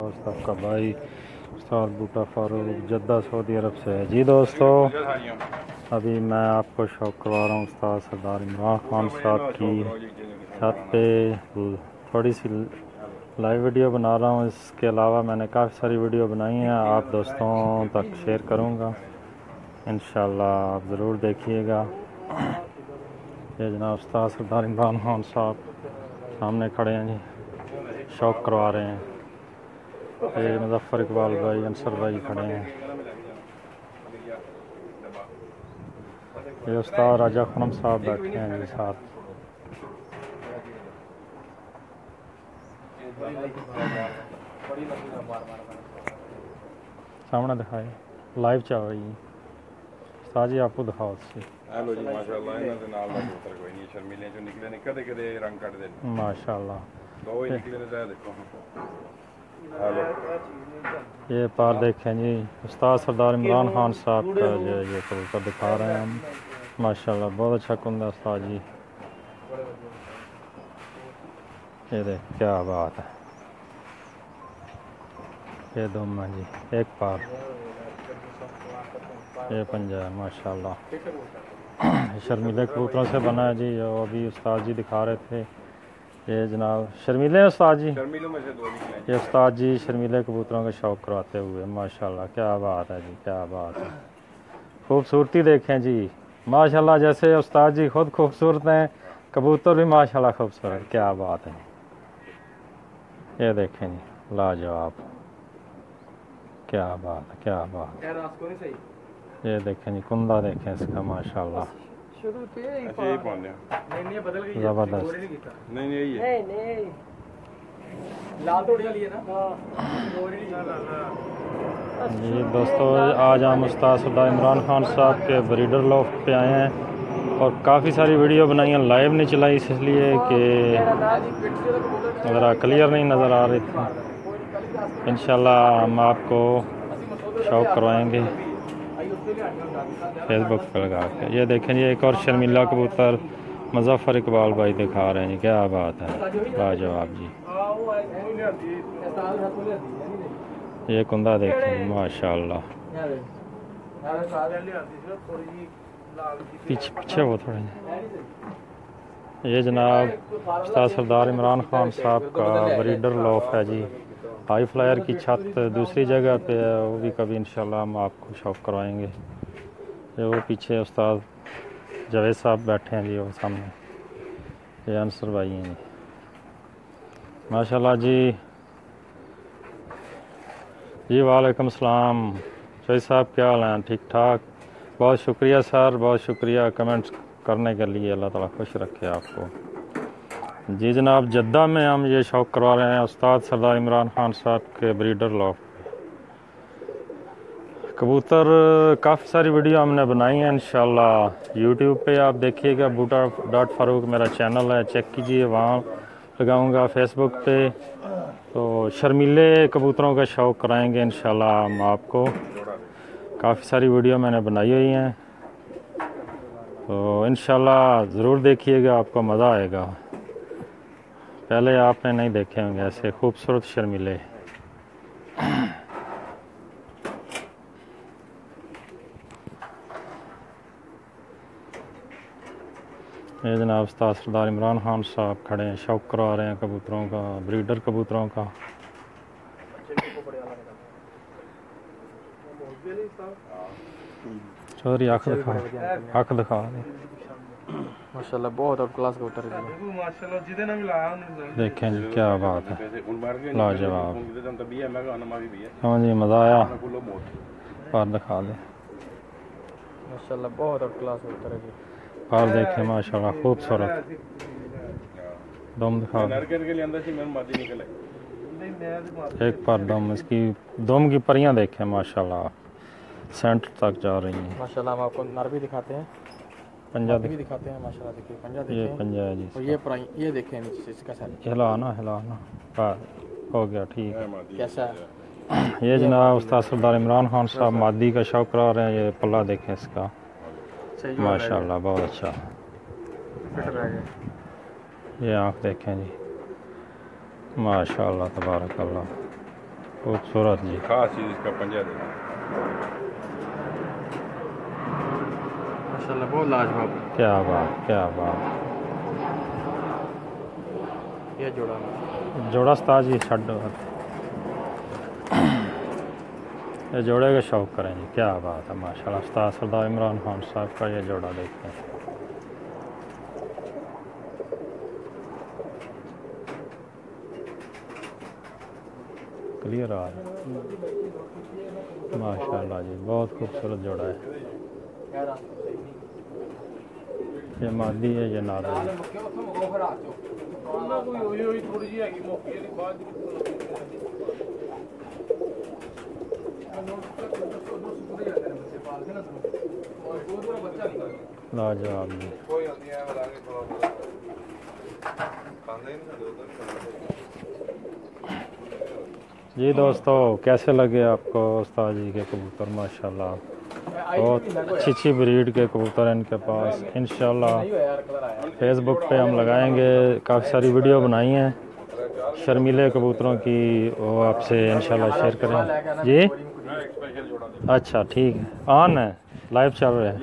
दोस्त आपका भाई उस्ताद बूटा फारूक जद्दा सऊदी अरब से है। जी दोस्तों, अभी मैं आपको शौक करवा रहा हूँ उस्ताद सरदार इमरान खान साहब की छत पे थोड़ी सी लाइव वीडियो बना रहा हूँ। इसके अलावा मैंने काफ़ी सारी वीडियो बनाई हैं, आप दोस्तों तक शेयर करूँगा इंशाल्लाह, आप ज़रूर देखिएगा। ये जनाब उस्ताद सरदार इमरान खान साहब सामने खड़े हैं जी, शौक करवा रहे हैं। ये मुजफ्फर इकबाल भाई, अंसर भाई खड़े हैं। ये उस्ताद राजा खनम साहब बैठे हैं जी साथ। सामने दिखाए लाइव चल रही है उस्ताद जी, आपको दिखाओ उससे। हेलो जी, माशाल्लाह इन्हां दे नाल दा कबूतर कोई नहीं, शर्मीले जो निकले ने कदे कदे रंग कट दे माशाल्लाह, दो ही निकले ने, देखो। हेलो, ये पार देखें जी, उस्ताद सरदार इमरान खान साहब का जो ये कबूतर दिखा रहे हैं हम। माशाल्लाह बहुत अच्छा कुंदा उस्ताद जी, ये देख क्या बात है। ये दुम है जी, एक पार, ये पंजा है माशाल्लाह। शर्मीले कबूतरों से बना है जी, जो अभी उस्ताद जी दिखा रहे थे। ये जनाब शर्मीले उस्ताद जी, शर्मीलों में से दो निकले। ये उस्ताद जी शर्मीले कबूतरों का शौक करवाते हुए माशाल्लाह, क्या बात है जी, क्या बात है। खूबसूरती देखें जी माशाल्लाह, जैसे उस्ताद जी खुद खूबसूरत हैं, कबूतर भी माशाल्लाह खूबसूरत, क्या बात है। ये देखें जी लाजवाब, क्या बात है, क्या बात है। ये देखें जी कुंदा देखें इसका माशाल्लाह, जबरदस्त। नहीं यही है। जी दोस्तों, आज हम उस्ताद सरदार इमरान खान साहब के ब्रीडर लॉफ्ट पे आए हैं और काफ़ी सारी वीडियो बनाई हैं, लाइव नहीं चलाई इसलिए कि ज़रा क्लियर नहीं नज़र आ रही थी। इंशाल्लाह हम आपको शौक करवाएंगे फेसबुक पर लगा के। ये देखें जी, एक और शर्मिला कबूतर मुजफ्फर इकबाल भाई दिखा रहे हैं जी, क्या बात है, लाजवाब जी। ये कुंदा देखें माशाल्लाह, पीछे पीछे वो थोड़े। ये जनाब उस्ताद सरदार इमरान खान साहब का ब्रीडर लॉफ है जी, हाई फ्लायर की छत दूसरी जगह पे है, वो भी कभी इंशाल्लाह हम आपको शौक करवाएंगे। ये वो पीछे उस्ताद जावेद साहब बैठे हैं जी, वो सामने ये अंसर भाई हैं जी माशाल्लाह जी। जी वालेकुम सलाम जावेद साहब, क्या हाल हैं? ठीक ठाक, बहुत शुक्रिया सर, बहुत शुक्रिया कमेंट्स करने के लिए, अल्लाह ताला खुश रखे आपको। जी जनाब, जद्दा में हम ये शौक करवा रहे हैं उस्ताद सरदार इमरान खान साहब के ब्रीडर लॉफ्ट। कबूतर काफ़ी सारी वीडियो हमने बनाई हैं इंशाल्लाह, यूट्यूब पे आप देखिएगा, बूटा डॉट फारूक मेरा चैनल है, चेक कीजिए, वहाँ लगाऊंगा। फेसबुक पे तो शर्मीले कबूतरों का शौक कराएंगे इंशाल्लाह हम आपको। काफ़ी सारी वीडियो मैंने बनाई हुई हैं, तो इंशाल्लाह ज़रूर देखिएगा, आपको मज़ा आएगा। पहले आपने नहीं देखे होंगे ऐसे खूबसूरत शर्मीले। ये जनाब उस्ताद सरदार इमरान खान साहब खड़े हैं, शौक करवा रहे हैं कबूतरों का, ब्रीडर कबूतरों का। चौधरी आँख दिखा, आँख दिखा माशाल्लाह, बहुत आउट क्लास कबूतर है। देखें जी क्या बात है, लाजवाब। हाँ जी, मज़ा आया, पार दिखा दे माशाल्लाह, बहुत आउट क्लास कबूतर है जी। पार देखें माशाल्लाह खूबसूरत, दम दिखा दे। एक पार दम, इसकी दम की परियां देखें माशाल्लाह, सेंटर तक जा रही हैं माशाल्लाह। हम आपको नर भी दिखाते हैं, पंजा भी दिखाते हैं माशाल्लाह। देखिए पंजा, ये देखिए पंजा है जी, और ये देखें नीचे से इसका साइज, हिलाना हिलाना, हो गया ठीक है। कैसा है? ये जनाब उस्ताद सरदार इमरान खान साहब मादी का शौक करा रहे हैं। ये पल्ला देखें इसका माशाल्लाह, बहुत अच्छा। ये आँख देखें जी माशाल्लाह, तबारक अल्लाह। खूबसूरत जी। खास चीज़ इसका पंजा देखो, माशाल्लाह बहुत लाजवाब। क्या बात, क्या बात। ये जोड़ा जोड़ा उस्ताद जी छड़ ये जोड़े का शौक करें जी, क्या बात है माशाल्लाह। उस्ताद सरदार इमरान खान साहब का ये जोड़ा देखें, क्लियर आ रहा है माशाल्लाह जी, बहुत खूबसूरत जोड़ा है। ये मादी है, ये नादी है। लाजवाब जी। जी दोस्तों, कैसे लगे आपको उस्ताद जी के कबूतर? माशाल्लाह बहुत अच्छी अच्छी ब्रीड के कबूतर हैं इनके पास। इंशाल्लाह फेसबुक पे हम लगाएंगे, काफ़ी सारी वीडियो बनाई हैं शर्मीले कबूतरों की, वो आपसे इंशाल्लाह शेयर करें जी। अच्छा ठीक है, ऑन है, लाइव चल रहे हैं।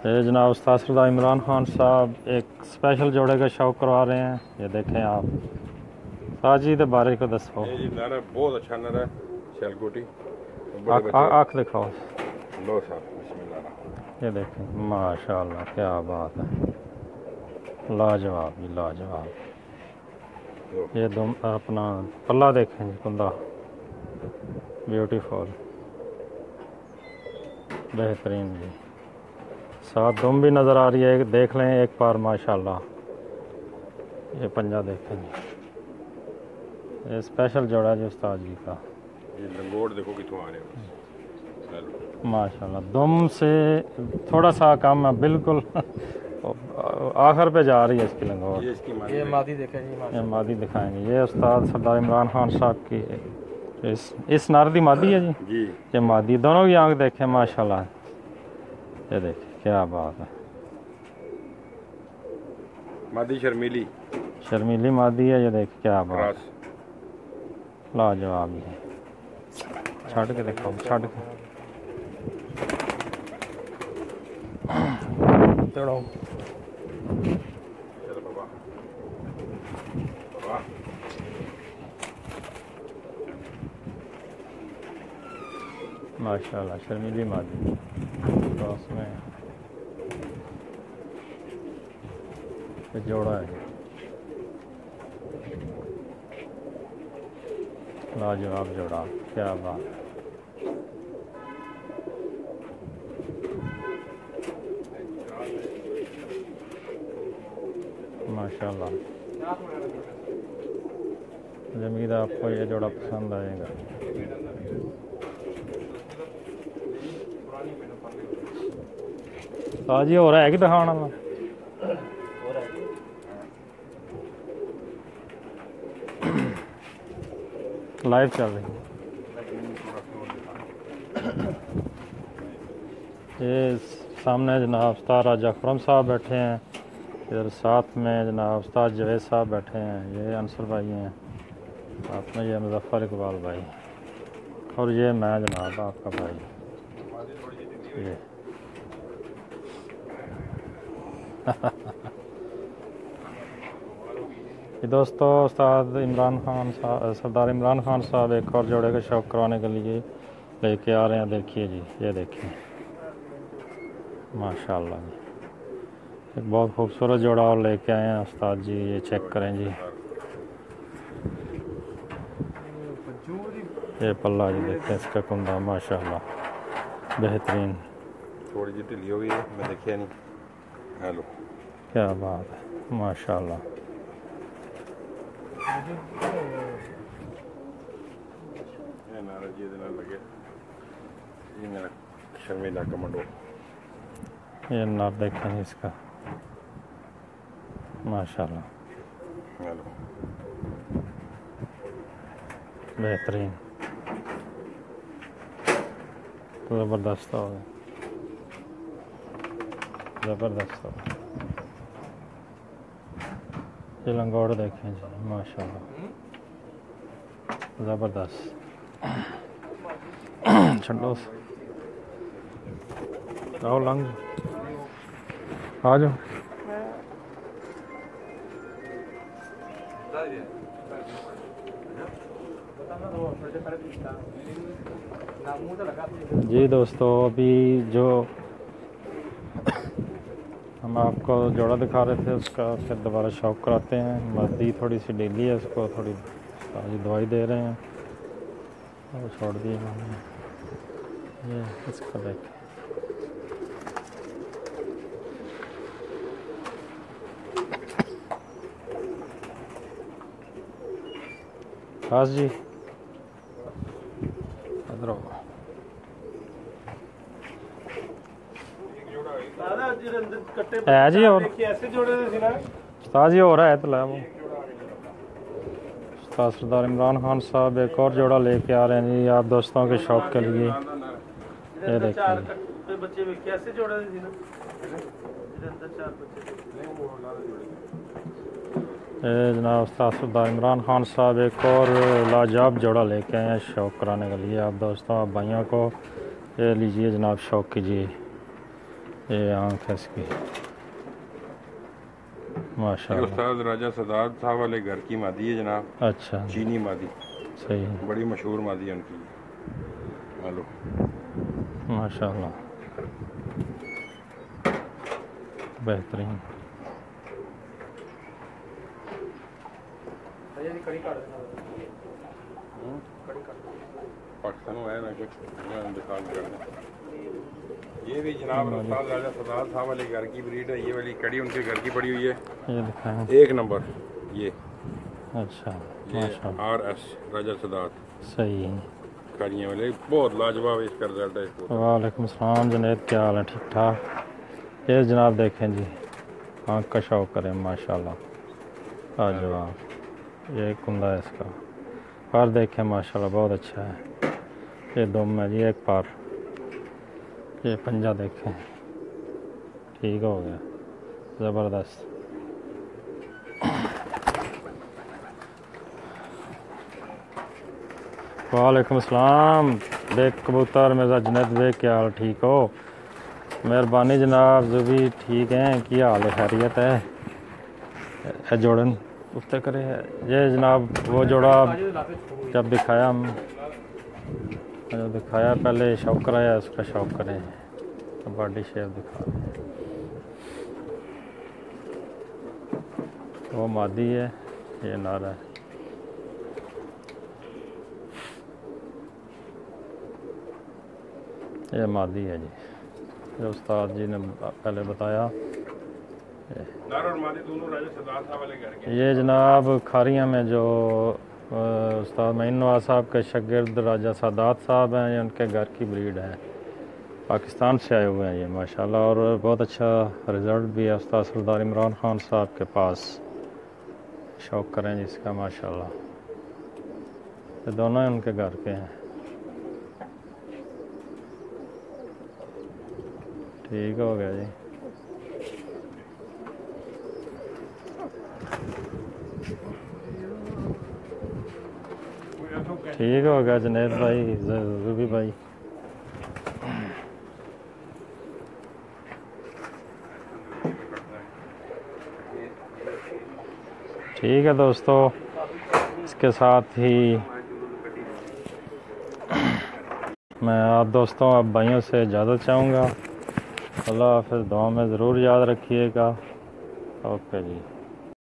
ये जनाब उस्ताद सरदार इमरान खान साहब एक स्पेशल जोड़े का शौक करवा रहे हैं। ये देखें आप ताजी के बारे को दसो। ये जी नर है, बहुत अच्छा नर है, शैलकोटी। आँख दिखाओ। लो साहब, बिस्मिल्लाह। ये देखें माशाल्लाह, क्या बात है, लाजवाब जी लाजवाब। ये दुम अपना पल्ला देखें जी, कुंदा ब्यूटीफुल, बेहतरीन जी। साथ दुम भी नज़र आ रही है, देख लें एक बार माशाल्लाह। ये पंजा देखें जी, ये स्पेशल जोड़ा जी उस्ताद जी का। ये लंगोट देखो कितों आ रहे हैं माशाल्लाह। दुम से थोड़ा सा कम है बिल्कुल, आखिर पे जा रही है इसकी लंगोट। ये इसकी मादी ये मादी देखें जी, ये मादी दिखाएंगे। ये उस्ताद सरदार इमरान खान साहब की इस नार दी मादी है जी। जी। ये मादी, दोनों की आंख देखें माशाल्लाह। ये देखें क्या बात है, मादी शर्मीली शर्मीली मादी है। ये देखें क्या बात, क्रॉस। लाजवाब है। छड़ के देखो, छड़ के चढ़ो। चलो बाबा, बाबा। माशाल्लाह शर्मीली मादी क्रॉस में ये जोड़ा है, लाजवाब जोड़ा, क्या बात। माशाल्लाह, उम्मीद है आपको ये जोड़ा पसंद आएगा। ताजी हो रहा है कि दिखाना वाला? लाइव चल रही है। ये सामने जनाब उस्ताद राजा खुरम साहब बैठे हैं, इधर साथ में जनाब उस्ताद जवेद साहब बैठे हैं, ये अंसर भाई हैं, साथ में ये मुजफ्फर इकबाल भाई, और ये मैं जनाब आपका भाई। ये ये दोस्तों उस्ताद इमरान खान साहब, सरदार इमरान खान साहब एक और जोड़े का शौक़ करवाने के लिए लेके आ रहे हैं। देखिए जी, ये देखिए माशाल्लाह जी, एक बहुत खूबसूरत जोड़ा और लेके आए हैं उस्ताद जी। ये चेक करें जी, ये पल्ला जी देखें, इसका कुंदा माशाल्लाह बेहतरीन। थोड़ी जी ढिली हो गई है, मैं देखिए नहीं। हेलो, क्या बात है माशाल्लाह। ये नारा जी दे नाल लगे, ये मेरा शर्मीला कमांडो। ये नार देखें इसका माशाल्लाह हेलो, बेहतरीन, ज़बरदस्त हो गया, ज़बरदस्त हो गया। ये लंगोड़ देखें जी माशाल्लाह, ज़बरदस्त। छो आओ लंग आ जाओ। जी दोस्तों, अभी जो हम आपको जोड़ा दिखा रहे थे उसका फिर दोबारा शौक कराते हैं। मर्दी थोड़ी सी ढीली है, उसको थोड़ी ताज़ी दवाई दे रहे हैं और छोड़ दिए हमने। ये इसका देखें, खास जी इधर है जी। और उस्ताद जी हो रहा है तो ला वो उस्ताद सरदार इमरान खान साहब एक और जोड़ा लेके आ रहे हैं जी आप दोस्तों के शौक के लिए। ये देखिए जनाब उस्ताद सरदार इमरान खान साहब एक और लाजवाब जोड़ा लेके आए हैं शौक कराने के लिए आप दोस्तों, आप भाइयों को। ये लीजिए जनाब, शौक कीजिए। ये आँख है इसकी माशाल्लाह। उस्ताद राजा सरदार साहब वाले घर की मादी है जनाब। अच्छा, चीनी मादी, सही, बड़ी मशहूर मादी है उनकी। हेलो माशाल्लाह, बेहतरीन। पाकिस्तान में आया ना कुछ दिखा ये भी जनाब उस्ताद राजा सरदार साहब वाले घर की ब्रीड है। ये वाली कड़ी उनके घर की पड़ी हुई है। ये दिखाएं। एक नंबर ये। अच्छा, ये माशाल्लाह, RS राजा सरदार सही है। कारियाँ वाले बहुत लाजवाब इसका रिजल्ट है इसको। वालेकुम सलाम जुनैद, क्या हाल है? ठीक ठाक। ये जनाब देखें जी, आँख का शौक करें माशाल्लाह, लाजवाब। ये कुंदा है इसका, पर देखें माशाल्लाह बहुत अच्छा है। ये दुम है जी, एक पार। ये पंजा देखें, ठीक हो गया, ज़बरदस्त। वालेकुम सलाम बेग कबूतर मिर्ज़ा जुनैद बेग, क्या हाल? ठीक हो? मेहरबानी जनाब, जो भी ठीक हैं, क्या हाल है? खैरियत है? जोड़न उससे करे है ये जनाब, वो जोड़ा जब दिखाया हम, जो दिखाया पहले शौक कराया, उसका शौक करें तो बॉडी शेप दिखा रहे हैं। वो मादी है, ये नारा है। ये मादी है जी, जो उस्ताद जी ने पहले बताया। और मादी दोनों राजा सरदार साहब वाले घर के। ये जनाब खारियाँ में जो उस्ताद मईन नवाज साहब के शागिर्द राजा सादात साहब हैं, ये उनके घर की ब्रीड है। पाकिस्तान से आए हुए हैं ये माशाल्लाह, और बहुत अच्छा रिज़ल्ट भी है उस्ताद सरदार इमरान खान साहब के पास। शौक करें जिसका माशाल्लाह। ये दोनों ही उनके घर के हैं। ठीक हो गया जी। ठीक हो गया जुनैद भाई, रूबी भाई। ठीक है दोस्तों, इसके साथ ही मैं आप दोस्तों, आप भाइयों से इजाज़त चाहूँगा। अल्लाह हाफ़िज़, दुआ में ज़रूर याद रखिएगा। ओके जी।